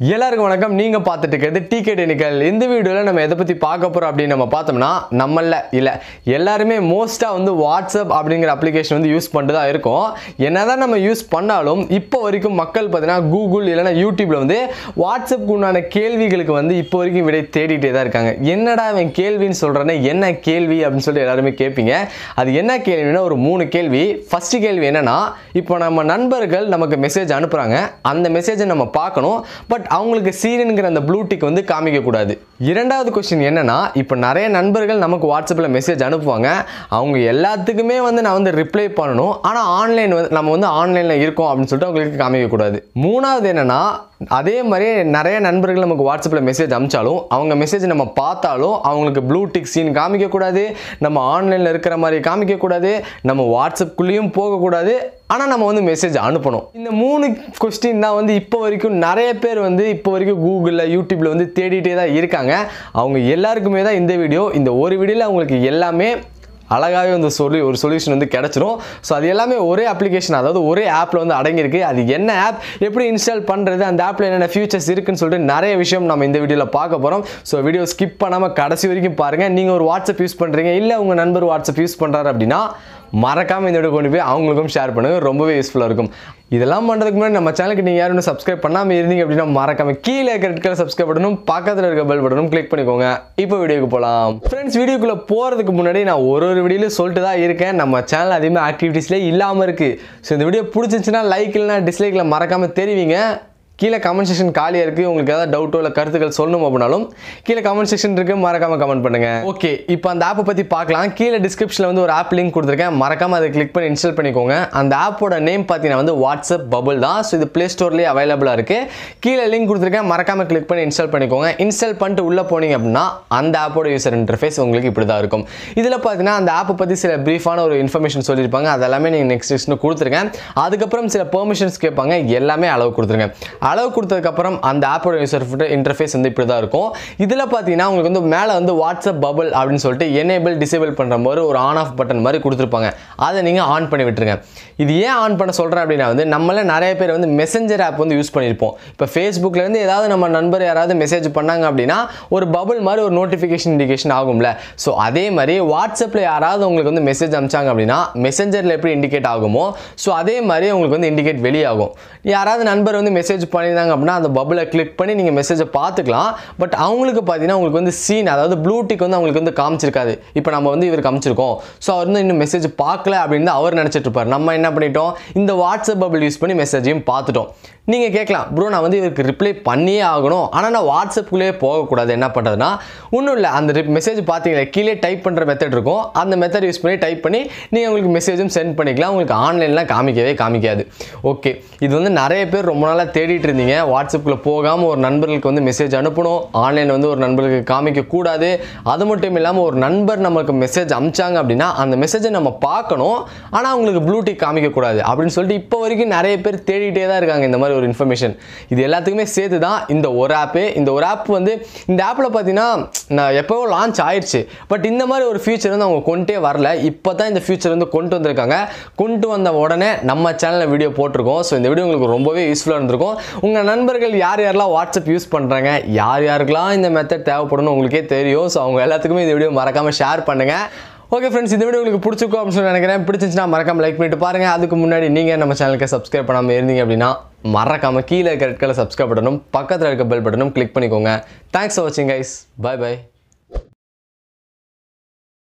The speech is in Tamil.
எல்லாருக்கும் வணக்கம். நீங்க பார்த்துட்டு இருக்கிறது TECHANICAL. இந்த வீடியோல நம்ம எதை பத்தி பார்க்க போறோம் அப்படின்னு நம்ம பார்த்தோம்னா, நம்மள இல்ல எல்லாருமே மோஸ்டா வந்து வாட்ஸ்அப் அப்படிங்கிற அப்ளிகேஷன் வந்து யூஸ் பண்ணிட்டு தான் இருக்கோம். என்னதான் நம்ம யூஸ் பண்ணாலும் இப்போ வரைக்கும் மக்கள் பார்த்தீங்கன்னா கூகுள் இல்லைன்னா யூடியூப்ல வந்து வாட்ஸ்அப்க்கு உண்டான கேள்விகளுக்கு வந்து இப்போ வரைக்கும் விடை தேடிட்டே தான் இருக்காங்க. என்னடா அவன் கேள்வின்னு சொல்றானே, என்ன கேள்வி அப்படின்னு சொல்லி எல்லாருமே கேட்பீங்க. அது என்ன கேள்வினா ஒரு 3 கேள்வி. ஃபர்ஸ்ட் கேள்வி என்னன்னா, இப்போ நம்ம நண்பர்கள் நமக்கு மெசேஜ் அனுப்புறாங்க, அந்த மெசேஜை நம்ம பார்க்கணும், பட் அவங்களுக்கு சீனுங்கிற அந்த ப்ளூ டிக் வந்து காமிக்க கூடாது. இரண்டாவது क्वेश्चन என்னன்னா, இப்போ நிறைய நண்பர்கள் நமக்கு வாட்ஸ்அப்ல மெசேஜ் அனுப்புவாங்க, அவங்க எல்லாத்துக்குமே வந்து நான் வந்து ரிப்ளை பண்ணணும், ஆனா ஆன்லைன் நம்ம வந்து ஆன்லைன்ல இருக்கோம் அப்படின்னு சொல்லிட்டு அவங்களுக்கு காமிக்க கூடாது. மூணாவது என்னன்னா, அதே மாதிரி நிறைய நண்பர்கள் நமக்கு வாட்ஸ்அப்ல மெசேஜ் அனுப்பிச்சாலும் அவங்க மெசேஜ் நம்ம பார்த்தாலும் அவங்களுக்கு ப்ளூ டிக் சீன் காமிக்க கூடாது, நம்ம ஆன்லைன்ல இருக்கிற மாதிரி காமிக்க கூடாது, நம்ம வாட்ஸ்அப்குள்ளேயும் போகக்கூடாது, ஆனால் நம்ம வந்து மெசேஜ் அனுப்பணும். இந்த 3 கொஸ்டின் தான் வந்து இப்போ வரைக்கும் நிறைய பேர் வந்து இப்போ வரைக்கும் கூகுளில் யூடியூப்ல வந்து தேடிட்டே தான் இருக்காங்க. அவங்க எல்லாருக்குமே தான் இந்த வீடியோ. இந்த ஒரு வீடியோவில் அவங்களுக்கு எல்லாமே அழகாகவே வந்து ஒரு சொல்யூஷன் வந்து கிடச்சிரும். ஸோ அது எல்லாமே ஒரே அப்ளிகேஷன், அதாவது ஒரே ஆப்பில் வந்து அடங்கியிருக்கு. அது என்ன ஆப், எப்படி இன்ஸ்டால் பண்ணுறது, அந்த ஆப்பில் என்னென்ன ஃபியூச்சர்ஸ் இருக்குன்னு சொல்லிட்டு நிறைய விஷயம் நம்ம இந்த வீடியோவில் பார்க்க போகிறோம். ஸோ வீடியோ ஸ்கிப் பண்ணாமல் கடைசி வரைக்கும் பாருங்கள். நீங்கள் ஒரு வாட்ஸ்அப் யூஸ் பண்ணுறீங்க, இல்லை உங்கள் நண்பர் வாட்ஸ்அப் யூஸ் பண்ணுறாரு அப்படின்னா மறக்காமல் இந்த வீடியோ கொண்டு போய் அவங்களுக்கும் ஷேர் பண்ணுங்கள், ரொம்பவே யூஸ்ஃபுல்லாக இருக்கும். இதெல்லாம் பண்ணுறதுக்கு முன்னாடி நம்ம சேனலுக்கு நீங்கள் யாரும் சப்ஸ்கிரைப் பண்ணாமல் இருந்தீங்க அப்படின்னா மறக்காம கீழே இருக்கிற சப்ஸ்கிரைப் பண்ணணும், பக்கத்தில் இருக்க பெல் பட்டனும் கிளிக் பண்ணிக்கோங்க. இப்போ வீடியோக்கு போகலாம். ஃப்ரெண்ட்ஸ், வீடியோக்குள்ளே போகிறதுக்கு முன்னாடி நான் ஒரு வீடியோவில் சொல்லிட்டு தான் இருக்கேன், நம்ம சேனல் அதிகமாக ஆக்டிவிட்டீஸ்லேயே இல்லாமல் இருக்குது. ஸோ இந்த வீடியோ பிடிச்சிருந்துச்சுன்னா லைக் இல்லைனா டிஸ்லைக்கில் மறக்காமல் தெரிவிங்க. கீழே கமெண்ட் செக்ஷன் காலியாக இருக்குது. உங்களுக்கு ஏதாவது டவுட்டோ இல்லை கருத்துக்கள் சொல்லணும் அப்படின்னாலும் கீழே கமெண்ட் செக்ஷன் இருக்குது, மறக்காமல் கமெண்ட் பண்ணுங்கள். ஓகே, இப்போ அந்த ஆப்பை பற்றி பார்க்கலாம். கீழே டிஸ்கிரிப்ஷனில் வந்து ஒரு ஆப் லிங்க் கொடுத்துருக்கேன், மறக்காமல் அதை கிளிக் பண்ணி இன்ஸ்டால் பண்ணிக்கோங்க. அந்த ஆப்போட நேம் பார்த்தீங்கன்னா வந்து வாட்ஸ்அப் பபுள் தான். ஸோ இது ப்ளே ஸ்டோர்லேயே அவைலபிளாக இருக்குது. கீழே லிங்க் கொடுத்துருக்கேன், மறக்காமல் கிளிக் பண்ணி இன்ஸ்டால் பண்ணிக்கோங்க. இன்ஸ்டால் பண்ணிட்டு உள்ளே போனீங்க அப்படின்னா அந்த ஆப்போட யூசர் இன்டர்ஃபேஸ் உங்களுக்கு இப்படி தான் இருக்கும். இதில் பார்த்தீங்கன்னா அந்த ஆப்பை பற்றி சில ப்ரீஃபான ஒரு இன்ஃபர்மேஷன் சொல்லியிருப்பாங்க, அதெல்லாமே நீங்கள் நெக்ஸ்ட் கொடுத்துருக்கேன். அதுக்கப்புறம் சில பெர்மிஷன்ஸ் கேட்பாங்க, எல்லாமே அளவு கொடுத்துருங்க. அளவு கொடுத்ததுக்கப்புறம் அந்த ஆப்போட யூசர் இன்டர்ஃபேஸ் வந்து இப்படி தான் இருக்கும். இதில் பார்த்தீங்கன்னா உங்களுக்கு வந்து மேலே வந்து வாட்ஸ்அப் பபுள் அப்படின்னு சொல்லிட்டு எனேபிள் டிசேபிள் பண்ணுற மாதிரி ஒரு ஆன் ஆஃப் பட்டன் மாதிரி கொடுத்துருப்பாங்க. அதை நீங்கள் ஆன் பண்ணி விட்டுருங்க. இது ஏன் ஆன் பண்ண சொல்கிறேன் அப்படின்னா வந்து நம்மள நிறைய பேர் வந்து மெசஞ்சர் ஆப் வந்து யூஸ் பண்ணியிருப்போம். இப்போ ஃபேஸ்புக்லேருந்து ஏதாவது நம்ம நண்பர் யாராவது மெசேஜ் பண்ணாங்க அப்படின்னா ஒரு பபுள் மாதிரி ஒரு நோட்டிஃபிகேஷன் இண்டிகேஷன் ஆகும்ல. ஸோ அதே மாதிரி வாட்ஸ்அப்பில் யாராவது உங்களுக்கு வந்து மெசேஜ் அனுப்பிச்சாங்க அப்படின்னா மெசஞ்சரில் எப்படி இண்டிகேட் ஆகுமோ ஸோ அதே மாதிரி உங்களுக்கு வந்து இண்டிகேட் வெளியாகும். யாராவது நண்பர் வந்து மெசேஜ் பண்ணியிருந்தாங்க அப்படின்னா அந்த பபுளை கிளிக் பண்ணி நீங்கள் மெசேஜை பார்த்துக்கலாம். பட் அவங்களுக்கு பார்த்தீங்கன்னா உங்களுக்கு வந்து சீன், அதாவது ப்ளூ டிக் வந்து அவங்களுக்கு வந்து காமிச்சிருக்காது. இப்போ நம்ம வந்து இவர் காமிச்சிருக்கோம், ஸோ அவர் வந்து இன்னும் மெசேஜ் பார்க்கல அப்படின்னு அவர் நினச்சிட்டு இருப்பார். நம்ம என்ன பண்ணிட்டோம், இந்த வாட்ஸ்அப் பபுள் யூஸ் பண்ணி மெசேஜையும் பார்த்துட்டோம். நீங்கள் கேட்கலாம், ப்ரோ நான் வந்து இவருக்கு ரிப்ளை பண்ணியே ஆகணும், ஆனால் நான் வாட்ஸ்அப்புக்குள்ளேயே போகக்கூடாது, என்ன பண்ணுறதுனா ஒன்றும் இல்லை. அந்த மெசேஜ் பார்த்தீங்களா கீழே டைப் பண்ணுற மெத்தட் இருக்கும், அந்த மெத்தட் யூஸ் பண்ணி டைப் பண்ணி நீங்கள் உங்களுக்கு மெசேஜும் சென்ட் பண்ணிக்கலாம். உங்களுக்கு ஆன்லைன்லாம் காமிக்காது. ஓகே, இது வந்து நிறைய பேர் ரொம்ப நாளாக தேடிட்டு இருந்தீங்க. வாட்ஸ்அப்பில் போகாமல் ஒரு நண்பர்களுக்கு வந்து மெசேஜ் அனுப்பணும், ஆன்லைனில் வந்து ஒரு நண்பர்களுக்கு காமிக்கக்கூடாது. அது மட்டும் இல்லாமல் ஒரு நண்பர் நமக்கு மெசேஜ் அனுப்பிச்சாங்க அப்படின்னா அந்த மெசேஜை நம்ம பார்க்கணும், ஆனால் அவங்களுக்கு ப்ளூ டிக் காமிக்கக்கூடாது அப்படின்னு சொல்லிட்டு இப்போ வரைக்கும் நிறைய பேர் தேடிட்டே தான் இருக்காங்க இந்த மாதிரி ஒரு இன்ஃபர்மேஷன். இது எல்லாத்துக்குமே சேர்த்து தான் இந்த ஒரு ஆப்பு. இந்த ஒரு ஆப் வந்து இந்த ஆப்பில் பார்த்தீங்கன்னா நான் எப்போவோ லான்ச் ஆயிடுச்சு, பட் இந்த மாதிரி ஒரு ஃபியூச்சர் வந்து அவங்க கொண்டே வரல. இப்போ தான் இந்த ஃபியூச்சர் வந்து கொண்டு வந்திருக்காங்க. கொண்டு வந்த உடனே நம்ம சேனலில் வீடியோ போட்டிருக்கோம். ஸோ இந்த வீடியோ உங்களுக்கு ரொம்பவே யூஸ்ஃபுல்லாக இருந்திருக்கும். உங்கள் நண்பர்கள் யாரெல்லாம் வாட்ஸ்அப் யூஸ் பண்ணுறாங்க, யாருக்கெல்லாம் இந்த மெத்தட் தேவைப்படணும் உங்களுக்கே தெரியும். ஸோ அவங்க எல்லாத்துக்குமே இந்த வீடியோ மறக்காமல் ஷேர் பண்ணுங்கள். ஓகே ஃப்ரெண்ட்ஸ், இந்த வீடியோ உங்களுக்கு பிடிச்சிருக்கும் அப்படின்னு சொல்லி நினைக்கிறேன். பிடிச்சிருந்துச்சுன்னா மறக்காமல் லைக் பண்ணிட்டு பாருங்க. அதுக்கு முன்னாடி நீங்கள் நம்ம சேனலுக்கு சப்ஸ்கிரைப் பண்ணாமல் இருந்தீங்க அப்படின்னா மறக்காமல் கீழே இருக்க ரெட் கலர் சப்ஸ்கிரைப் பட்டனும் பக்கத்தில் இருக்க பெல் பட்டனும் கிளிக் பண்ணிக்கோங்க. தேங்க்ஸ் ஃபார் வாட்சிங் கைஸ். Bye by.